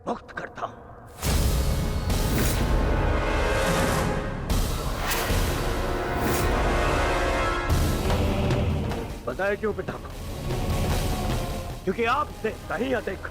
मुक्त करता हूं। बताया क्यों पितामह? क्योंकि आपसे कहीं अधिक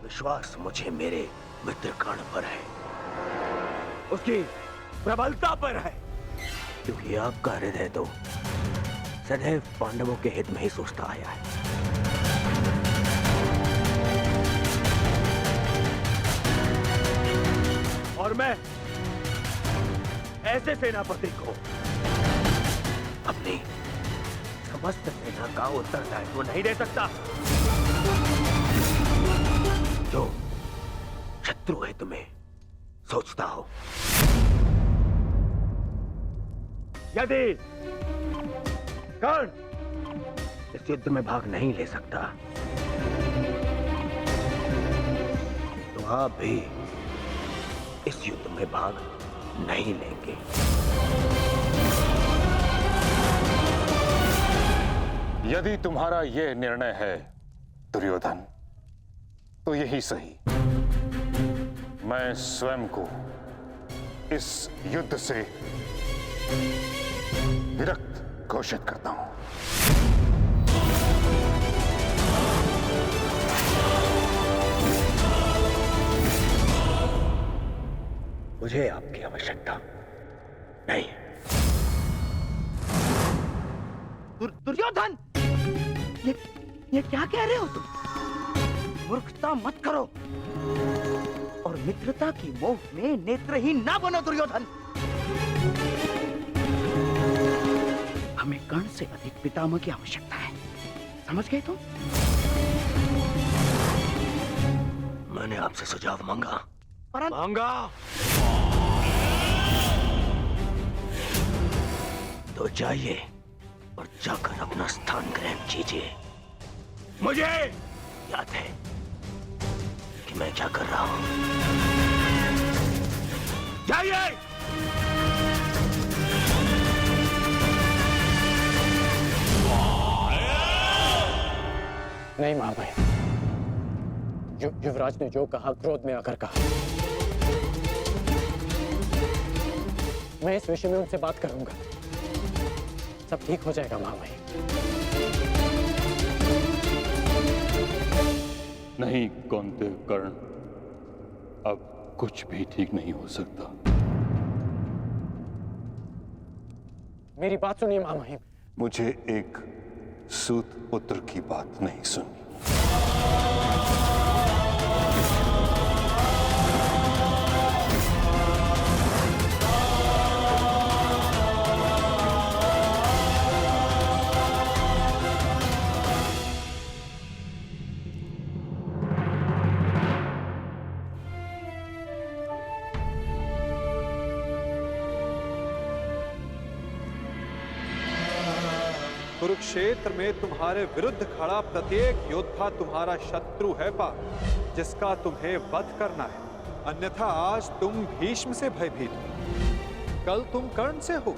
विश्वास मुझे मेरे मित्र कर्ण पर है, उसकी प्रबलता पर है। क्योंकि आपका हृदय तो सदैव पांडवों के हित में ही सोचता आया है। और मैं ऐसे सेनापति को अपनी समस्त सेना का उत्तरदायित्व नहीं दे सकता जो शत्रु हित में सोचता हो। यदि कर्ण इस युद्ध में भाग नहीं ले सकता तो आप भी इस युद्ध में भाग नहीं लेंगे। यदि तुम्हारा यह निर्णय है दुर्योधन, तो यही सही। मैं स्वयं को इस युद्ध से विरक्त घोषित करता हूं। मुझे आपकी आवश्यकता नहीं। दुर्योधन, ये क्या कह रहे हो तुम? मूर्खता मत करो और मित्रता की मोह में नेत्रहीन ना बनो दुर्योधन। हमें कर्ण से अधिक पितामह की आवश्यकता है, समझ गए तुम? मैंने आपसे सुझाव मांगा। मांगा तो जाइए और जाकर अपना स्थान ग्रहण कीजिए। मुझे याद है कि मैं क्या कर रहा हूं। जाइए। नहीं महाभाई, युवराज ने जो कहा क्रोध में आकर कहा। मैं इस विषय में उनसे बात करूंगा, सब ठीक हो जाएगा महाभाई। नहीं कौंतेय कर्ण, अब कुछ भी ठीक नहीं हो सकता। मेरी बात सुनिए महामहिम। मुझे एक सूत पुत्र की बात नहीं सुननी। कुरुक्षेत्र में तुम्हारे विरुद्ध खड़ा प्रत्येक योद्धा तुम्हारा शत्रु है पार्थ, जिसका तुम्हें वध करना है। अन्यथा आज तुम भीष्म से भयभीत हो, कल तुम कर्ण से हो,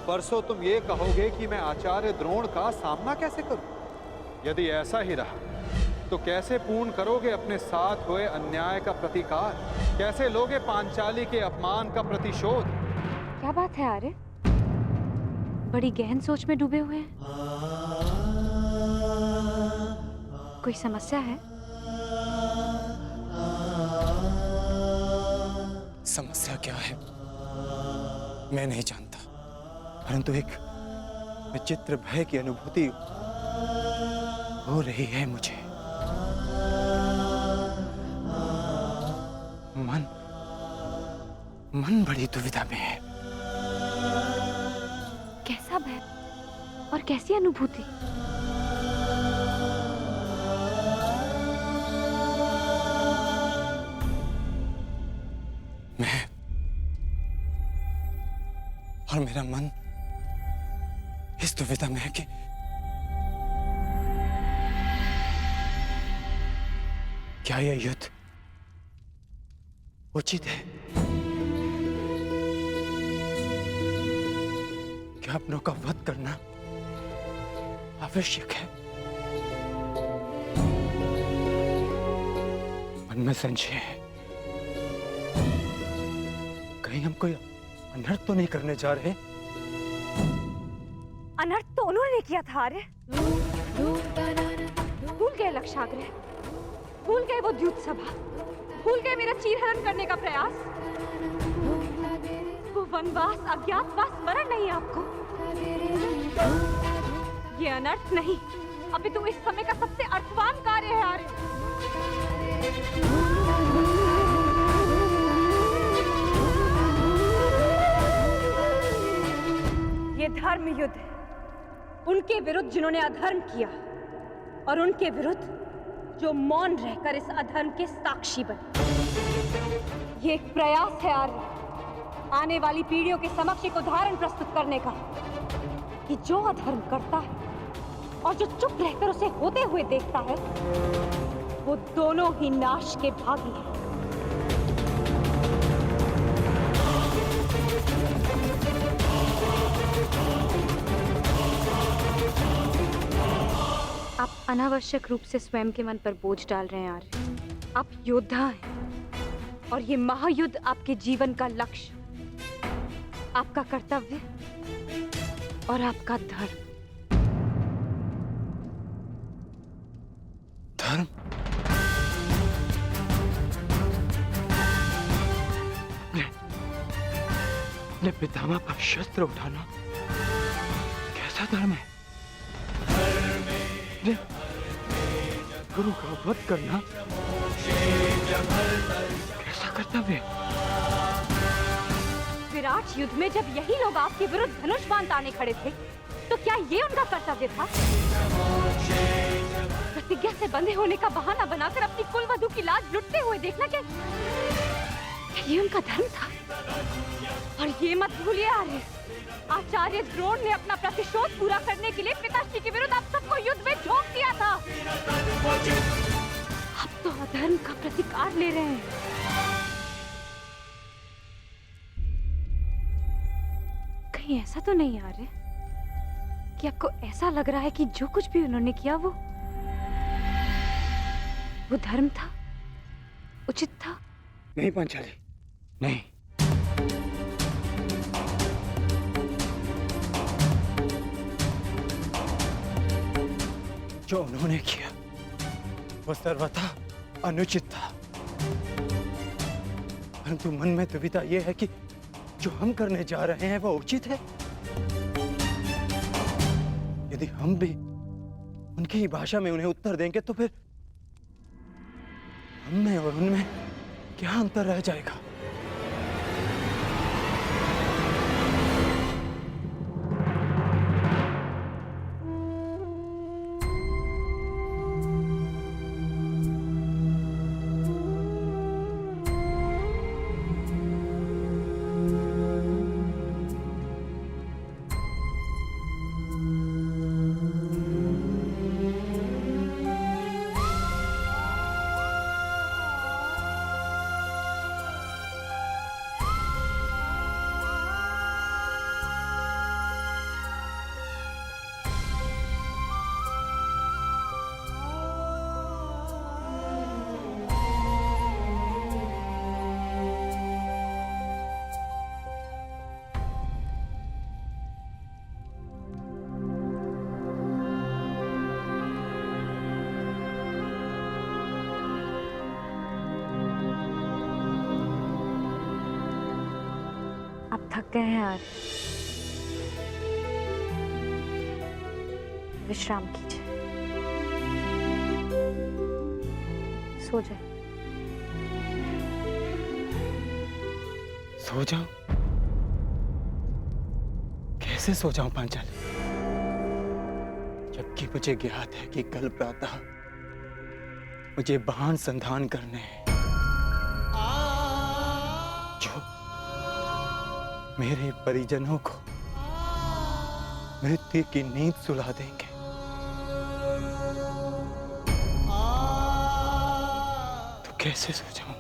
परसों तुम ये कहोगे कि मैं आचार्य द्रोण का सामना कैसे करूं। यदि ऐसा ही रहा तो कैसे पूर्ण करोगे अपने साथ हुए अन्याय का प्रतिकार? कैसे लोगे पांचाली के अपमान का प्रतिशोध? क्या बात है आर्य, बड़ी गहन सोच में डूबे हुए हैं। कोई समस्या है? समस्या क्या है मैं नहीं जानता, परंतु एक विचित्र भय की अनुभूति हो रही है मुझे। मन बड़ी दुविधा में है। कैसा भय और कैसी अनुभूति? मैं और मेरा मन इस दुविधा में है कि क्या यह युद्ध उचित है? क्या अपनों का वध करना आवश्यक है? मन में संशय है, कहीं हम कोई अनर्थ तो नहीं करने जा रहे? अनर्थ तो उन्होंने किया था आर्य। भूल गए लक्षाग्रह, भूल गए वो द्यूत सभा, भूल गए मेरा चीरहरण करने का प्रयास। वो वनवास, अज्ञातवास स्मरण नहीं आपको? ये अनर्थ नहीं, अपितु इस समय का सबसे अर्थवान कार्य है आर्य। ये धर्म युद्ध है, उनके विरुद्ध जिन्होंने अधर्म किया और उनके विरुद्ध जो मौन रहकर इस अधर्म के साक्षी बने। ये एक प्रयास है आर्य, आने वाली पीढ़ियों के समक्ष एक उदाहरण प्रस्तुत करने का कि जो अधर्म करता है और जो चुप रहकर उसे होते हुए देखता है, वो दोनों ही नाश के भागी हैं। आप अनावश्यक रूप से स्वयं के मन पर बोझ डाल रहे हैं आर्य। आप योद्धा हैं और ये महायुद्ध आपके जीवन का लक्ष्य, आपका कर्तव्य और आपका धर्म। धर्म? अपने पितामह पर शस्त्र उठाना कैसा धर्म है? गुरु का वध करना कैसा कर्तव्य है? विराट युद्ध में जब यही लोग आपके विरुद्ध धनुष बाण ताने खड़े थे, तो क्या ये उनका कर्तव्य था? प्रतिज्ञा से बंधे होने का बहाना बनाकर अपनी कुलवधू की लाज लुटते हुए देखना, क्या ये उनका धर्म था? और ये मत भूलिए आर्य, आचार्य द्रोण ने अपना प्रतिशोध पूरा करने के लिए पिताश्री के विरुद्ध आप सबको युद्ध में झोंक दिया था। आप तो अधर्म का प्रतिकार ले रहे हैं। कहीं ऐसा तो नहीं आ रहा कि आपको ऐसा लग रहा है कि जो कुछ भी उन्होंने किया वो धर्म था, उचित था? नहीं पांचाली, नहीं। जो उन्होंने किया वो सर्वथा अनुचित था, परंतु मन में दुविधा यह है कि जो हम करने जा रहे हैं वो उचित है। यदि हम भी उनकी ही भाषा में उन्हें उत्तर देंगे तो फिर हम में और उनमें क्या अंतर रह जाएगा? थक गए हैं आज, विश्राम कीजिए, सो जाए। सो जाऊं? कैसे सो जाऊं पांचाली, जबकि मुझे ज्ञात है कि कल प्रातः मुझे बाण संधान करने हैं जो मेरे परिजनों को मृत्यु की नींद सुला देंगे। तो कैसे सो जाऊं?